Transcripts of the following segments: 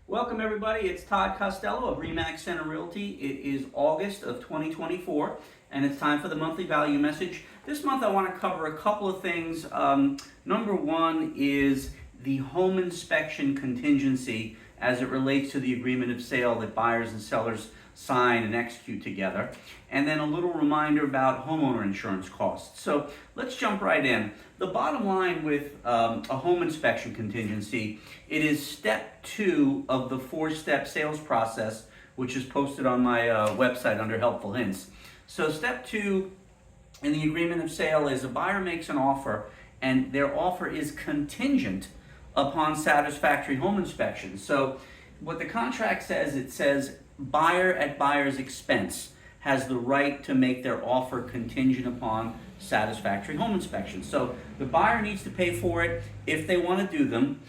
Welcome everybody, it's Todd Costello of Remax Center Realty. It is August of 2024 and it's time for the monthly value message. This month I want to cover a couple of things. Number one is the home inspection contingency as it relates to the agreement of sale that buyers and sellers sign and execute together. And then a little reminder about homeowner insurance costs. So let's jump right in. The bottom line with a home inspection contingency, it is step 2 of the 4-step sales process, which is posted on my website under helpful hints. So step 2 in the agreement of sale is a buyer makes an offer and their offer is contingent upon satisfactory home inspection. So what the contract says, it says buyer at buyer's expense has the right to make their offer contingent upon satisfactory home inspection. So the buyer needs to pay for it if they want to do them.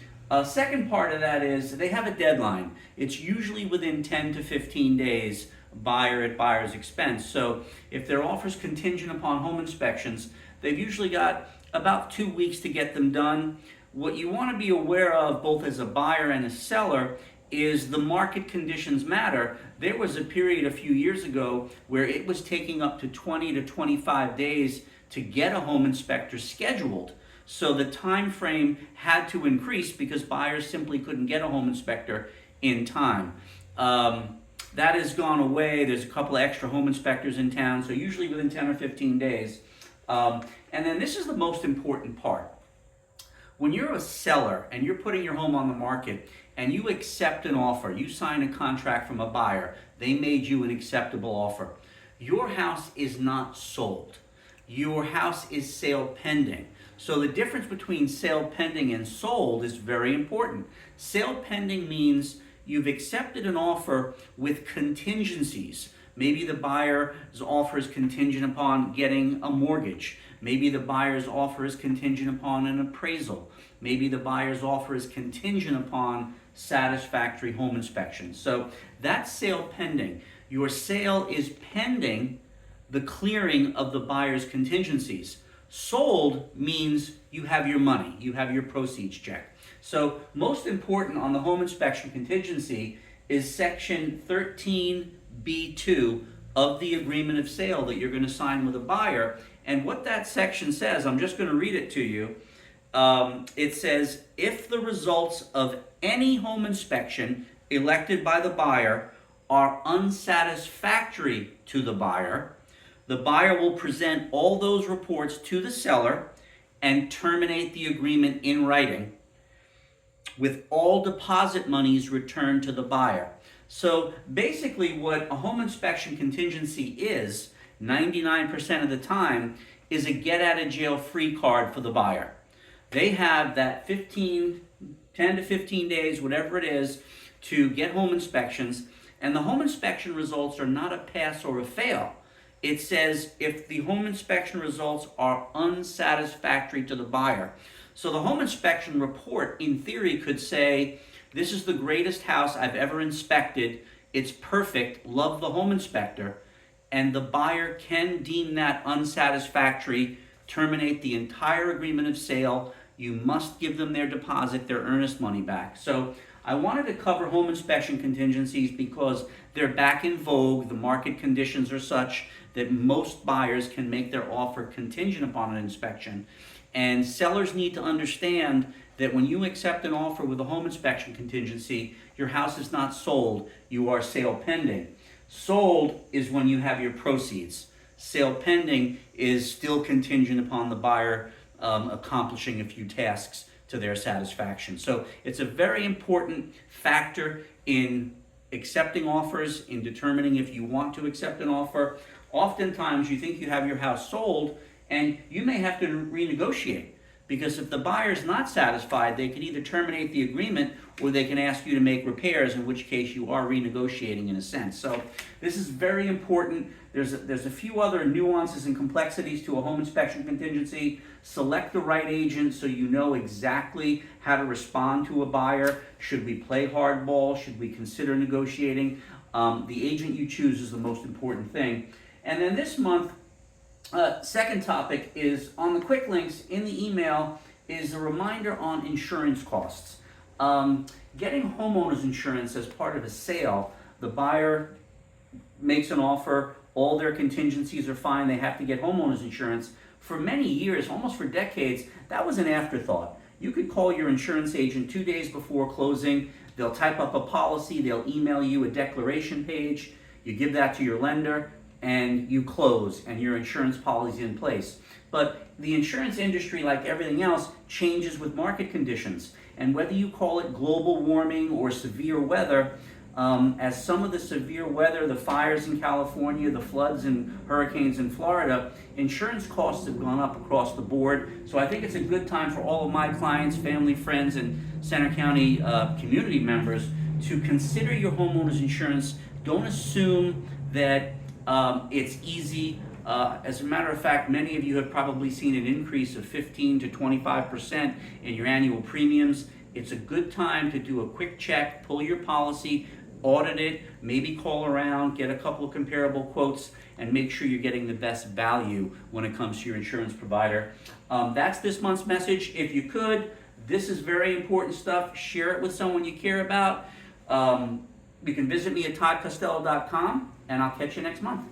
Second part of that is they have a deadline. It's usually within 10 to 15 days, buyer at buyer's expense. So if their offer is contingent upon home inspections, they've usually got about 2 weeks to get them done. What you want to be aware of, both as a buyer and a seller, is the market conditions matter. There was a period a few years ago where it was taking up to 20 to 25 days to get a home inspector scheduled. So the time frame had to increase because buyers simply couldn't get a home inspector in time. That has gone away. There's a couple of extra home inspectors in town, so usually within 10 or 15 days. And then this is the most important part. When you're a seller and you're putting your home on the market and you accept an offer, you sign a contract from a buyer, they made you an acceptable offer. Your house is not sold. Your house is sale pending. So the difference between sale pending and sold is very important. Sale pending means you've accepted an offer with contingencies. Maybe the buyer's offer is contingent upon getting a mortgage. Maybe the buyer's offer is contingent upon an appraisal. Maybe the buyer's offer is contingent upon satisfactory home inspection. So that's sale pending. Your sale is pending the clearing of the buyer's contingencies. Sold means you have your money, you have your proceeds check. So most important on the home inspection contingency is section 13B2 of the agreement of sale that you're going to sign with a buyer. And what that section says, I'm just going to read it to you. It says, if the results of any home inspection elected by the buyer are unsatisfactory to the buyer will present all those reports to the seller and terminate the agreement in writing, with all deposit monies returned to the buyer. So basically what a home inspection contingency is, 99% of the time, is a get out of jail free card for the buyer. They have that 10 to 15 days, whatever it is, to get home inspections. And the home inspection results are not a pass or a fail. It says if the home inspection results are unsatisfactory to the buyer. So the home inspection report, in theory, could say, this is the greatest house I've ever inspected. It's perfect. Love the home inspector. And the buyer can deem that unsatisfactory, terminate the entire agreement of sale. You must give them their deposit, their earnest money back. So I wanted to cover home inspection contingencies because they're back in vogue. The market conditions are such that most buyers can make their offer contingent upon an inspection. And sellers need to understand that when you accept an offer with a home inspection contingency, your house is not sold, you are sale pending. Sold is when you have your proceeds. Sale pending is still contingent upon the buyer accomplishing a few tasks to their satisfaction. So it's a very important factor in accepting offers, in determining if you want to accept an offer. Oftentimes you think you have your house sold and you may have to renegotiate, because if the buyer is not satisfied, they can either terminate the agreement or they can ask you to make repairs, in which case you are renegotiating in a sense. So this is very important. There's a few other nuances and complexities to a home inspection contingency. Select the right agent so you know exactly how to respond to a buyer. Should we play hardball? Should we consider negotiating? The agent you choose is the most important thing. And then this month, second topic is on the quick links in the email is a reminder on insurance costs. Getting homeowners insurance as part of a sale, the buyer makes an offer, all their contingencies are fine, they have to get homeowners insurance. For many years, almost for decades, that was an afterthought. You could call your insurance agent 2 days before closing, they'll type up a policy, they'll email you a declaration page, you give that to your lender, and you close, and your insurance policy is in place. But the insurance industry, like everything else, changes with market conditions. And whether you call it global warming or severe weather, as some of the severe weather, the fires in California, the floods and hurricanes in Florida, insurance costs have gone up across the board. So I think it's a good time for all of my clients, family, friends, and Center County community members to consider your homeowner's insurance. Don't assume that it's easy. As a matter of fact, many of you have probably seen an increase of 15 to 25% in your annual premiums. It's a good time to do a quick check, pull your policy, audit it, maybe call around, get a couple of comparable quotes, and make sure you're getting the best value when it comes to your insurance provider. That's this month's message. If you could, this is very important stuff. Share it with someone you care about. You can visit me at toddcostello.com, and I'll catch you next month.